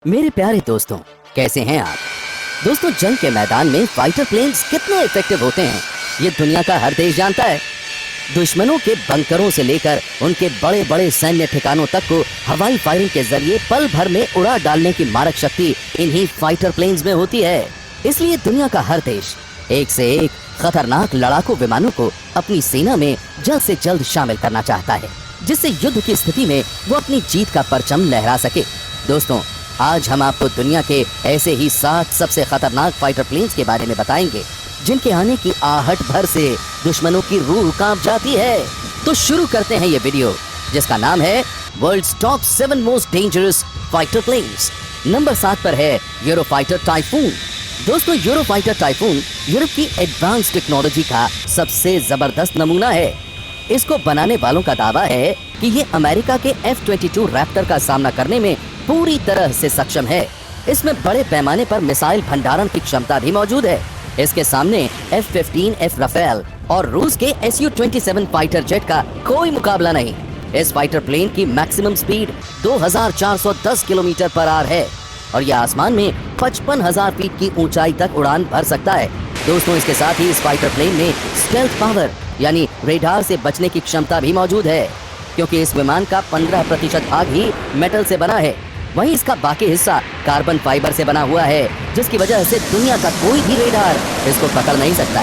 मेरे प्यारे दोस्तों, कैसे हैं आप? दोस्तों, जंग के मैदान में फाइटर प्लेन्स कितने इफेक्टिव होते हैं ये दुनिया का हर देश जानता है। दुश्मनों के बंकरों से लेकर उनके बड़े बड़े सैन्य ठिकानों तक को हवाई फायरिंग के जरिए पल भर में उड़ा डालने की मारक शक्ति इन्हीं फाइटर प्लेन्स में होती है। इसलिए दुनिया का हर देश एक से एक खतरनाक लड़ाकू विमानों को अपनी सेना में जल्द से जल्द शामिल करना चाहता है, जिससे युद्ध की स्थिति में वो अपनी जीत का परचम लहरा सके। दोस्तों, आज हम आपको दुनिया के ऐसे ही 7 सबसे खतरनाक फाइटर प्लेन्स के बारे में बताएंगे जिनके आने की आहट भर से दुश्मनों की रूह कांप जाती है। तो शुरू करते हैं ये वीडियो, जिसका नाम है world's top 7 most dangerous fighter planes. Number 7 पर है यूरोफाइटर टाइफून। दोस्तों, यूरोफाइटर टाइफून यूरोप की एडवांस टेक्नोलॉजी का सबसे जबरदस्त नमूना है। इसको बनाने वालों का दावा है कि ये अमेरिका के F-22 रैप्टर का सामना करने में पूरी तरह से सक्षम है। इसमें बड़े पैमाने पर मिसाइल भंडारण की क्षमता भी मौजूद है। इसके सामने F-15F राफेल और रूस के Su-27 फाइटर जेट का कोई मुकाबला नहीं। इस फाइटर प्लेन की maximum speed 2410 kilometre per hour है और यह आसमान में 55,000 फीट की ऊंचाई तक उड़ान भर सकता है। दोस्तों, इसके साथ ही इस फाइटर प्लेन में स्टेल्थ पावर यानी रेडार से बचने की क्षमता भी मौजूद है, क्योंकि इस विमान का 15% भाग ही मेटल से बना है। वहीं इसका बाकी हिस्सा कार्बन फाइबर से बना हुआ है, जिसकी वजह से दुनिया का कोई भी रेडार इसको पकड़ नहीं सकता।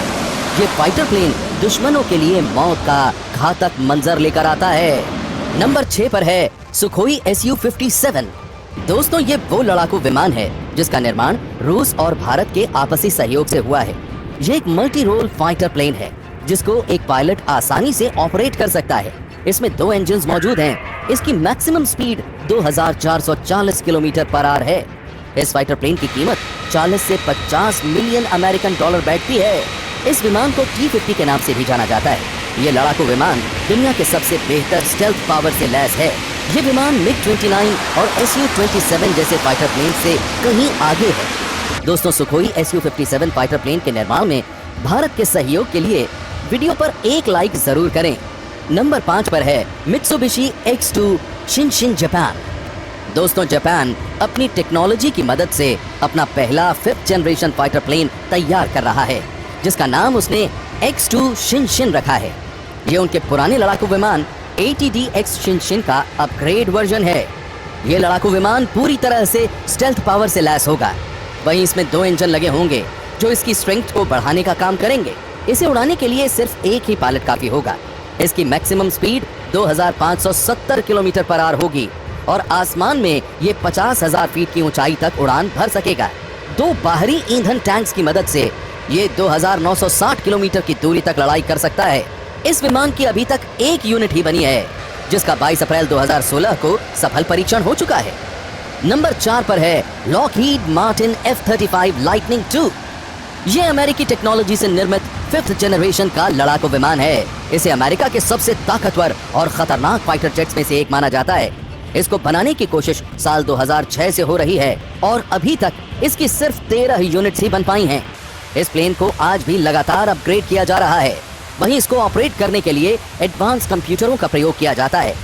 ये फाइटर प्लेन दुश्मनों के लिए मौत का घातक मंजर लेकर आता है। नंबर 6 पर है सुखोई Su-57। दोस्तों, ये वो लड़ाकू विमान है जिसका निर्माण रूस और भारत के आपसी सहयोग से हुआ है। ये एक मल्टी रोल फाइटर प्लेन है जिसको एक पायलट आसानी से ऑपरेट कर सकता है। इसमें 2 इंजन मौजूद हैं। इसकी maximum speed 2440 kilometre per hour है। इस फाइटर प्लेन की कीमत 40 से 50 मिलियन अमेरिकन डॉलर बैठती है। इस विमान को T-50 के नाम से भी जाना जाता है। ये लड़ाकू विमान दुनिया के सबसे बेहतर स्टेल्थ पावर से लैस है। ये विमान MiG-29 और Su-27 जैसे फाइटर प्लेन से कहीं आगे है। दोस्तों, सुखोई Su-57 फाइटर प्लेन के निर्माण में भारत के सहयोग के लिए वीडियो पर एक लाइक जरूर करें। नंबर 5 पर है मित्सुबिशी X2 शिनशिन जापान। दोस्तों, जापान अपनी टेक्नोलॉजी की मदद से अपना पहला 5th जनरेशन फाइटर प्लेन तैयार कर रहा है, जिसका नाम उसने X2 शिनशिन रखा है। ये उनके पुराने लड़ाकू विमान ATD-X शिनशिन का अपग्रेड वर्जन है। ये लड़ाकू विमान पूरी तरह से स्टेल्थ पावर से लैस होगा। वहीं इसमें 2 इंजन लगे होंगे जो इसकी स्ट्रेंथ को बढ़ाने का काम करेंगे। इसे उड़ाने के लिए सिर्फ एक ही पायलट काफी होगा। इसकी maximum speed 2570 kilometre per hour होगी और आसमान में ये 50,000 फीट की ऊंचाई तक उड़ान भर सकेगा। 2 बाहरी ईंधन टैंक्स की मदद से ये 2960 किलोमीटर की दूरी तक लड़ाई कर सकता है। इस विमान की अभी तक एक यूनिट ही बनी है, जिसका 22 अप्रैल 2016 को सफल परीक्षण हो चुका है। नंबर 4 पर है Lockheed Martin F-35 lightning II। ये अमेरिकी टेक्नोलॉजी से निर्मित 5th जनरेशन का लड़ाकू विमान है। इसे अमेरिका के सबसे ताकतवर और खतरनाक फाइटर जेट्स में से एक माना जाता है। इसको बनाने की कोशिश साल 2006 से हो रही है और अभी तक इसकी सिर्फ 13 यूनिट्स ही बन पाई हैं। इस प्लेन को आज भी लगातार अपग्रेड किया जा रहा है। वहीं इसको ऑपरेट करने के लिए एडवांस कंप्यूटरों का प्रयोग किया जाता है।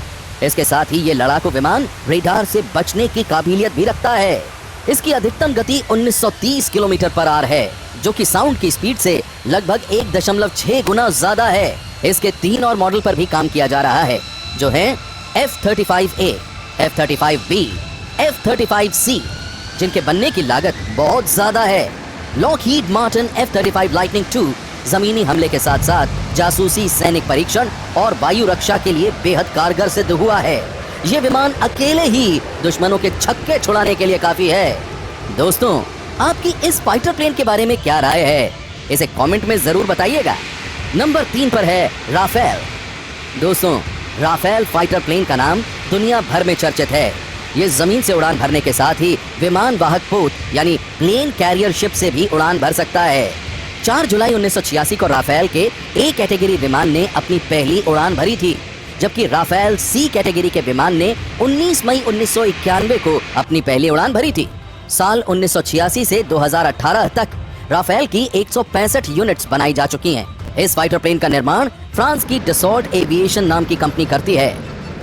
इसके साथ ही ये लड़ाकू विमान रेडार से बचने की काबिलियत भी रखता है। इसकी अधिकतम गति 1930 किलोमीटर पर आवर है, जो कि साउंड की स्पीड से लगभग 1.6 गुना ज्यादा है। इसके 3 और मॉडल पर भी काम किया जा रहा है, जो है F-35A, F-35B, F-35C, जिनके बनने की लागत बहुत ज्यादा है। Lockheed Martin F-35 lightning II जमीनी हमले के साथ साथ जासूसी, सैनिक परीक्षण और वायु रक्षा के लिए बेहद कारगर सिद्ध हुआ है। ये विमान अकेले ही दुश्मनों के छक्के छुड़ाने के लिए काफी है। दोस्तों, आपकी इस फाइटर प्लेन के बारे में क्या राय है, इसे कमेंट में जरूर बताइएगा। नंबर 3 पर है राफेल। दोस्तों, राफेल फाइटर प्लेन का नाम दुनिया भर में चर्चित है। ये जमीन से उड़ान भरने के साथ ही विमान वाहक पोत यानी प्लेन कैरियर शिप से भी उड़ान भर सकता है। 4 जुलाई 1986 को राफेल के A कैटेगरी विमान ने अपनी पहली उड़ान भरी थी, जबकि राफेल C कैटेगरी के विमान ने 19 मई 1991 को अपनी पहली उड़ान भरी थी। साल 1986 से 2018 तक राफेल की 165 यूनिट्स बनाई जा चुकी हैं। इस फाइटर प्लेन का निर्माण फ्रांस की डसॉल्ट एविएशन नाम की कंपनी करती है।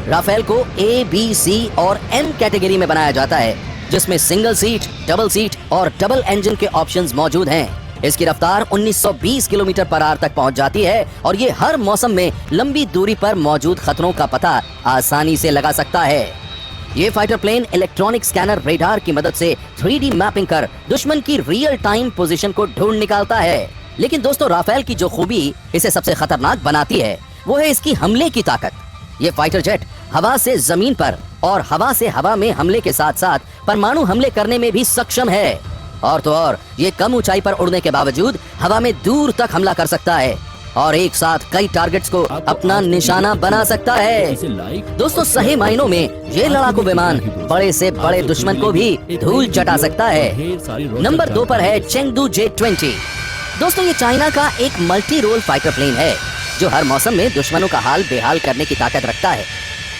राफेल को A, B, C और M कैटेगरी में बनाया जाता है। जिसमें सिंगल सीट, डबल सीट और डबल इंजन के ऑप्शंस मौजूद हैं। इसकी रफ्तार 1920 किलोमीटर पर आवर तक पहुंच जाती है और ये हर मौसम में लंबी दूरी पर मौजूद खतरों का पता आसानी से लगा सकता है। ये fighter plane electronic scanner radar की मदद से 3D मैपिंग कर दुश्मन की रियल टाइम पोजीशन को ढूंढ निकालता है। लेकिन दोस्तों, राफेल की जो खूबी इसे सबसे खतरनाक बनाती है वो है इसकी हमले की ताकत। ये फाइटर जेट हवा से जमीन पर और हवा से हवा में हमले के साथ साथ परमाणु हमले करने में भी सक्षम है। और तो और ये कम ऊंचाई पर उड़ने के बावजूद हवा में दूर तक हमला कर सकता है और एक साथ कई टारगेट्स को अपना निशाना बना सकता है। दोस्तों, सही मायनों में ये लड़ाकू विमान बड़े से बड़े दुश्मन को भी धूल चटा सकता है। नंबर 2 पर है चेंगडू J-20। दोस्तों, ये चाइना का एक मल्टी रोल फाइटर प्लेन है जो हर मौसम में दुश्मनों का हाल बेहाल करने की ताकत रखता है।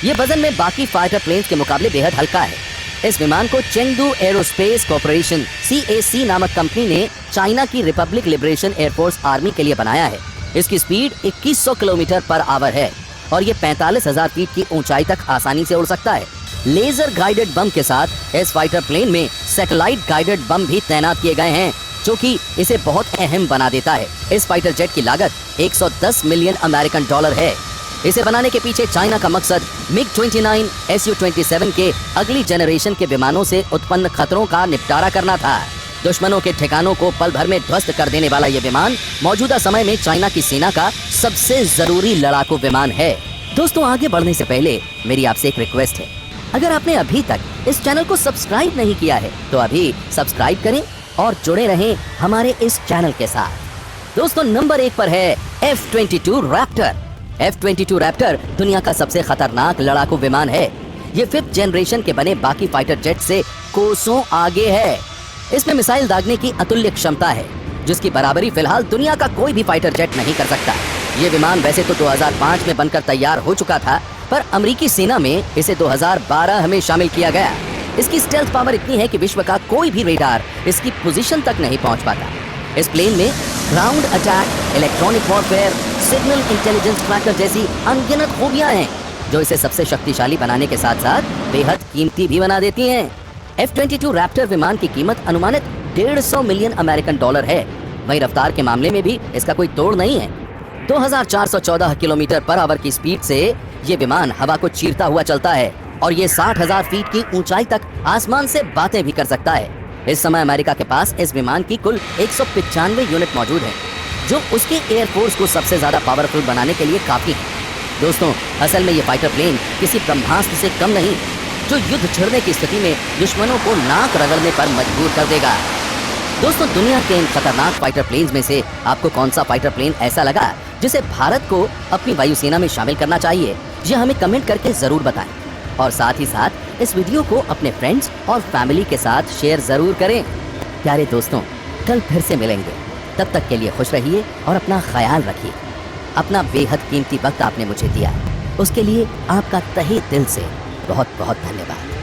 ये वजन में बाकी फाइटर प्लेन्स के मुकाबले बेहद हल्का है। इस विमान को चेंगडू एरोस्पेस कॉर्पोरेशन CAC नामक कंपनी ने चाइना की रिपब्लिक लिबरेशन एयरफोर्स आर्मी के लिए बनाया है। इसकी स्पीड 2100 किलोमीटर पर आवर है और ये 45,000 फीट की ऊंचाई तक आसानी से उड़ सकता है। लेजर गाइडेड बम के साथ इस फाइटर प्लेन में सैटेलाइट गाइडेड बम भी तैनात किए गए हैं जो कि इसे बहुत अहम बना देता है। इस फाइटर जेट की लागत 110 मिलियन अमेरिकन डॉलर है। इसे बनाने के पीछे चाइना का मकसद MiG-29 Su-27 के अगली जनरेशन के विमानों से उत्पन्न खतरों का निपटारा करना था। दुश्मनों के ठिकानों को पल भर में ध्वस्त कर देने वाला ये विमान मौजूदा समय में चाइना की सेना का सबसे जरूरी लड़ाकू विमान है। दोस्तों, आगे बढ़ने से पहले मेरी आपसे एक रिक्वेस्ट है, अगर आपने अभी तक इस चैनल को सब्सक्राइब नहीं किया है तो अभी सब्सक्राइब करें और जुड़े रहें हमारे इस चैनल के साथ। दोस्तों, नंबर 1 पर है F-22 रैप्टर। F-22 रैप्टर दुनिया का सबसे खतरनाक लड़ाकू विमान है। ये 5th जनरेशन के बने बाकी फाइटर जेट से कोसों आगे है। इसमें मिसाइल दागने की अतुल्य क्षमता है जिसकी बराबरी फिलहाल दुनिया का कोई भी फाइटर जेट नहीं कर सकता। ये विमान वैसे तो 2005 में बनकर तैयार हो चुका था, पर अमेरिकी सेना में इसे 2012 में शामिल किया गया। इसकी स्टेल्थ पावर इतनी है कि विश्व का कोई भी रेडार इसकी पोजीशन तक नहीं पहुंच पाता। इस प्लेन में ground attack, electronic warfare, signal intelligence tracker जैसी अनगिनत खूबियां हैं जो इसे सबसे शक्तिशाली बनाने के साथ साथ बेहद कीमती भी बना देती हैं। F-22 रैप्टर विमान की कीमत अनुमानित 150 मिलियन अमेरिकन डॉलर है। वहीं रफ्तार के मामले में भी इसका कोई तोड़ नहीं है। 2414 किलोमीटर पर आवर की स्पीड से ये विमान हवा को चीरता हुआ चलता है और ये 60,000 फीट की ऊंचाई तक आसमान से बातें भी कर सकता है। इस समय अमेरिका के पास इस विमान की कुल 195 यूनिट मौजूद है जो उसके एयरफोर्स को सबसे ज्यादा पावरफुल बनाने के लिए काफी है। दोस्तों, असल में ये फाइटर प्लेन किसी ब्रह्मास्त्र से कम नहीं जो युद्ध छिड़ने की स्थिति में दुश्मनों को नाक रगड़ने पर मजबूर कर देगा। दोस्तों, दुनिया के इन खतरनाक फाइटर प्लेन्स में से आपको कौन सा फाइटर प्लेन ऐसा लगा जिसे भारत को अपनी वायुसेना में शामिल करना चाहिए, ये हमें कमेंट करके जरूर बताएं। और साथ ही साथ इस वीडियो को अपने फ्रेंड्स और फैमिली के साथ शेयर जरूर करें। प्यारे दोस्तों, कल फिर से मिलेंगे, तब तक के लिए खुश रहिए और अपना ख्याल रखिए। अपना बेहद कीमती वक्त आपने मुझे दिया, उसके लिए आपका तहे दिल से बहुत बहुत धन्यवाद।